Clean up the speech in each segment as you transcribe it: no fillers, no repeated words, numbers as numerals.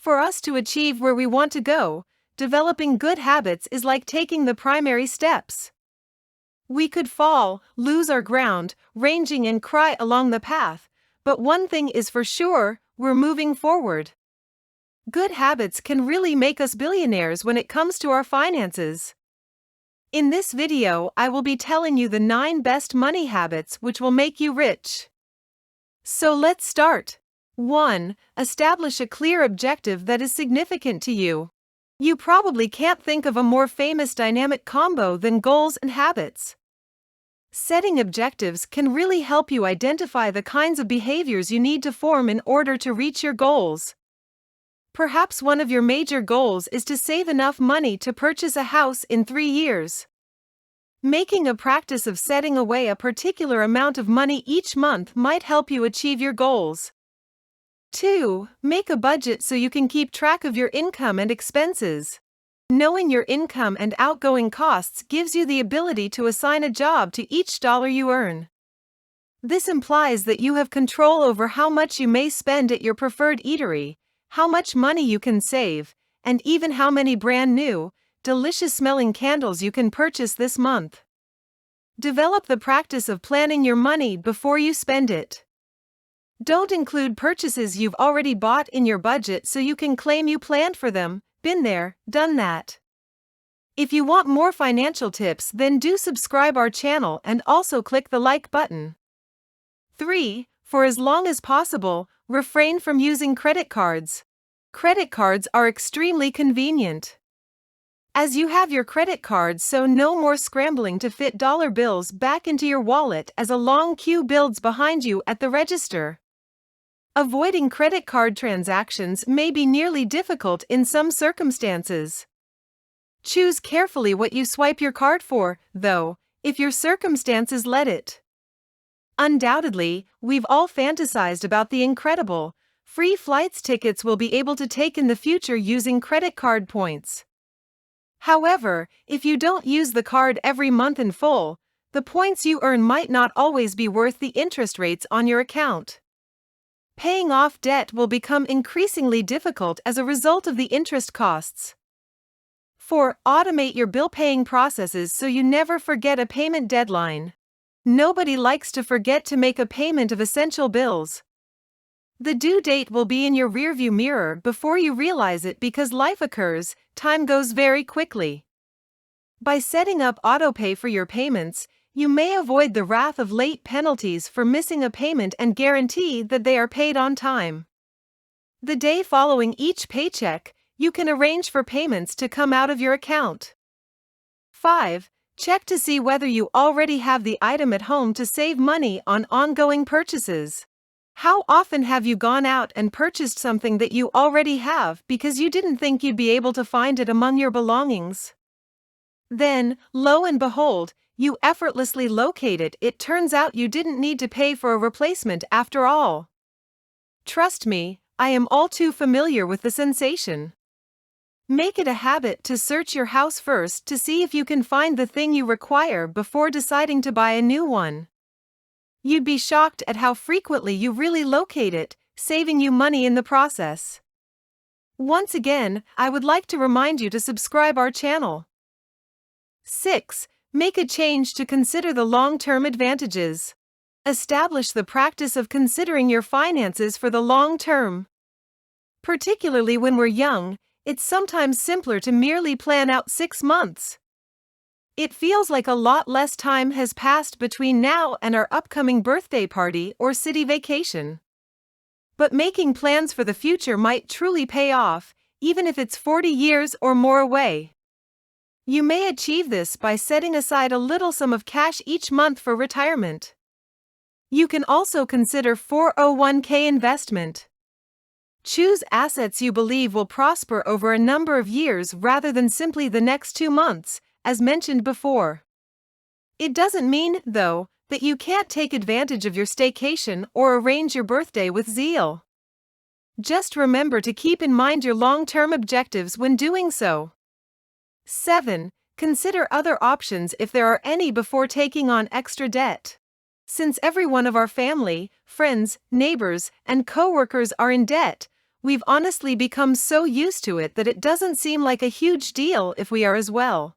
For us to achieve where we want to go, developing good habits is like taking the primary steps. We could fall, lose our ground, ranging and cry along the path, but one thing is for sure, we're moving forward. Good habits can really make us billionaires when it comes to our finances. In this video, I will be telling you the 9 best money habits which will make you rich. So let's start. 1. Establish a clear objective that is significant to you. You probably can't think of a more famous dynamic combo than goals and habits. Setting objectives can really help you identify the kinds of behaviors you need to form in order to reach your goals. Perhaps one of your major goals is to save enough money to purchase a house in 3 years. Making a practice of setting away a particular amount of money each month might help you achieve your goals. 2. Make a budget so you can keep track of your income and expenses. Knowing your income and outgoing costs gives you the ability to assign a job to each dollar you earn. This implies that you have control over how much you may spend at your preferred eatery, how much money you can save, and even how many brand new, delicious-smelling candles you can purchase this month. Develop the practice of planning your money before you spend it. Don't include purchases you've already bought in your budget so you can claim you planned for them. Been there, done that. If you want more financial tips, then do subscribe our channel and also click the like button. 3. For as long as possible, refrain from using credit cards. Credit cards are extremely convenient. As you have your credit card, so no more scrambling to fit dollar bills back into your wallet as a long queue builds behind you at the register. Avoiding credit card transactions may be nearly difficult in some circumstances. Choose carefully what you swipe your card for, though, if your circumstances let it. Undoubtedly, we've all fantasized about the incredible, free flights tickets we'll be able to take in the future using credit card points. However, if you don't use the card every month in full, the points you earn might not always be worth the interest rates on your account. Paying off debt will become increasingly difficult as a result of the interest costs. 4. Automate your bill-paying processes so you never forget a payment deadline. Nobody likes to forget to make a payment of essential bills. The due date will be in your rearview mirror before you realize it because life occurs, time goes very quickly. By setting up autopay for your payments, you may avoid the wrath of late penalties for missing a payment and guarantee that they are paid on time. The day following each paycheck, you can arrange for payments to come out of your account. 5. Check to see whether you already have the item at home to save money on ongoing purchases. How often have you gone out and purchased something that you already have because you didn't think you'd be able to find it among your belongings? Then, lo and behold, you effortlessly locate it. It turns out you didn't need to pay for a replacement after all. Trust me, I am all too familiar with the sensation. Make it a habit to search your house first to see if you can find the thing you require before deciding to buy a new one. You'd be shocked at how frequently you really locate it, saving you money in the process. Once again, I would like to remind you to subscribe our channel. 6. Make a change to consider the long-term advantages. Establish the practice of considering your finances for the long term. Particularly when we're young, it's sometimes simpler to merely plan out 6 months. It feels like a lot less time has passed between now and our upcoming birthday party or city vacation. But making plans for the future might truly pay off, even if it's 40 years or more away. You may achieve this by setting aside a little sum of cash each month for retirement. You can also consider 401k investment. Choose assets you believe will prosper over a number of years rather than simply the next 2 months, as mentioned before. It doesn't mean, though, that you can't take advantage of your staycation or arrange your birthday with zeal. Just remember to keep in mind your long-term objectives when doing so. 7. Consider other options if there are any before taking on extra debt. Since every one of our family, friends, neighbors, and co-workers are in debt, We've honestly become so used to it that it doesn't seem like a huge deal if we are as well.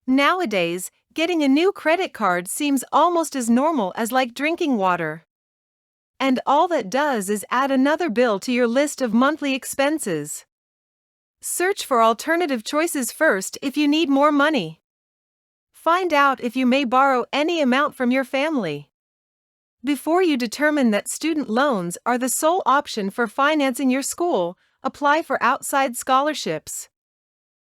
Nowadays, getting a new credit card seems almost as normal as like drinking water. And all that does is add another bill to your list of monthly expenses. Search for alternative choices first if you need more money. Find out if you may borrow any amount from your family. Before you determine that student loans are the sole option for financing your school, apply for outside scholarships.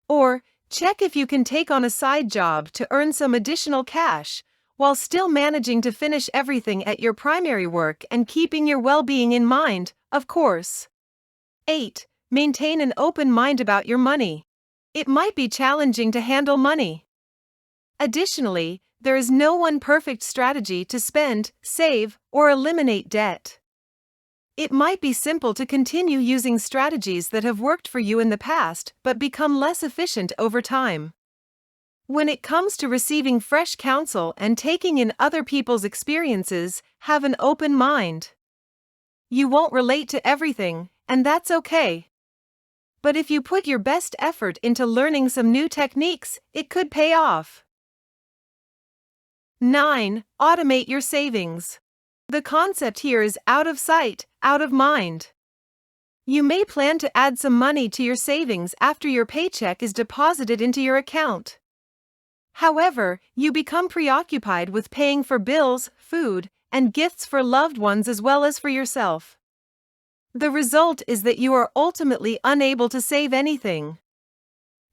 Or, check if you can take on a side job to earn some additional cash, while still managing to finish everything at your primary work and keeping your well-being in mind, of course. 8. Maintain an open mind about your money. It might be challenging to handle money. Additionally, there is no one perfect strategy to spend, save, or eliminate debt. It might be simple to continue using strategies that have worked for you in the past but become less efficient over time. When it comes to receiving fresh counsel and taking in other people's experiences, have an open mind. You won't relate to everything, and that's okay. But if you put your best effort into learning some new techniques, it could pay off. 9. Automate your savings. The concept here is out of sight, out of mind. You may plan to add some money to your savings after your paycheck is deposited into your account. However, you become preoccupied with paying for bills, food, and gifts for loved ones as well as for yourself. The result is that you are ultimately unable to save anything.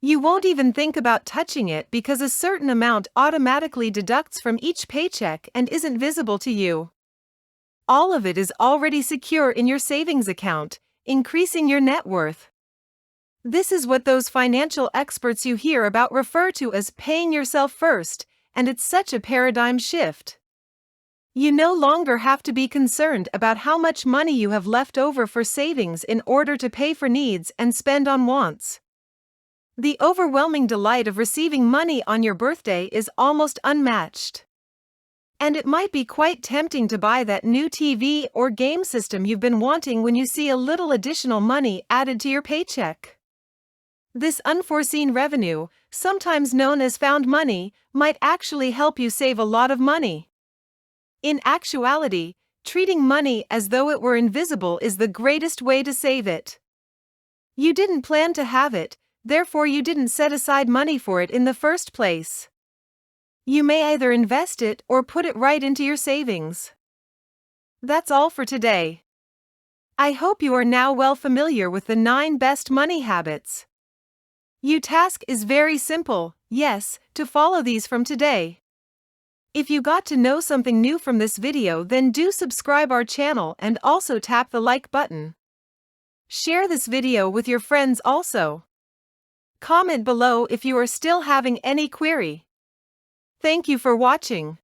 You won't even think about touching it because a certain amount automatically deducts from each paycheck and isn't visible to you. All of it is already secure in your savings account, increasing your net worth. This is what those financial experts you hear about refer to as paying yourself first, and it's such a paradigm shift. You no longer have to be concerned about how much money you have left over for savings in order to pay for needs and spend on wants. The overwhelming delight of receiving money on your birthday is almost unmatched. And it might be quite tempting to buy that new TV or game system you've been wanting when you see a little additional money added to your paycheck. This unforeseen revenue, sometimes known as found money, might actually help you save a lot of money. In actuality, treating money as though it were invisible is the greatest way to save it. You didn't plan to have it, therefore you didn't set aside money for it in the first place. You may either invest it or put it right into your savings. That's all for today. I hope you are now well familiar with the 9 best money habits. Your task is very simple, yes, to follow these from today. If you got to know something new from this video, then do subscribe our channel and also tap the like button. Share this video with your friends also. Comment below if you are still having any query. Thank you for watching.